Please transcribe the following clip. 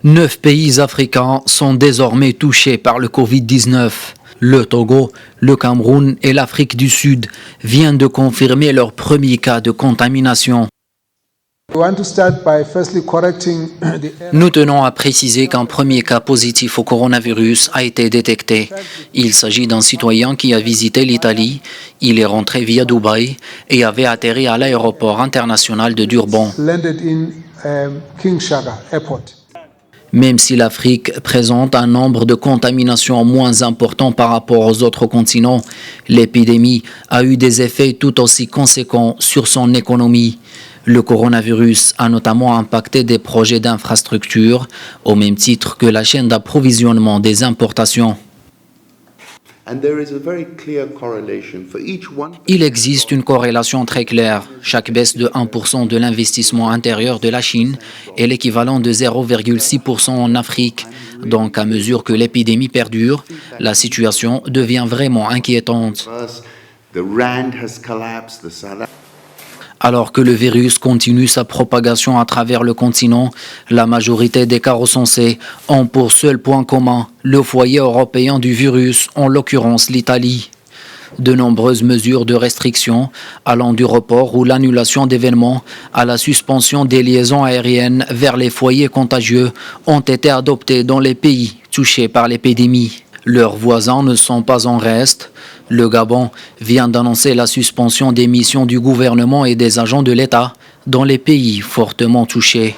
9 pays africains sont désormais touchés par le Covid-19. Le Togo, le Cameroun et l'Afrique du Sud viennent de confirmer leur premier cas de contamination. Nous tenons à préciser qu'un premier cas positif au coronavirus a été détecté. Il s'agit d'un citoyen qui a visité l'Italie. Il est rentré via Dubaï et avait atterri à l'aéroport international de Durban. Même si l'Afrique présente un nombre de contaminations moins important par rapport aux autres continents, l'épidémie a eu des effets tout aussi conséquents sur son économie. Le coronavirus a notamment impacté des projets d'infrastructure, au même titre que la chaîne d'approvisionnement des importations. Il existe une corrélation très claire. Chaque baisse de 1% de l'investissement intérieur de la Chine est l'équivalent de 0,6% en Afrique. Donc, à mesure que l'épidémie perdure, la situation devient vraiment inquiétante. Alors que le virus continue sa propagation à travers le continent, la majorité des cas recensés ont pour seul point commun le foyer européen du virus, en l'occurrence l'Italie. De nombreuses mesures de restriction, allant du report ou l'annulation d'événements à la suspension des liaisons aériennes vers les foyers contagieux, ont été adoptées dans les pays touchés par l'épidémie. Leurs voisins ne sont pas en reste. Le Gabon vient d'annoncer la suspension des missions du gouvernement et des agents de l'État dans les pays fortement touchés.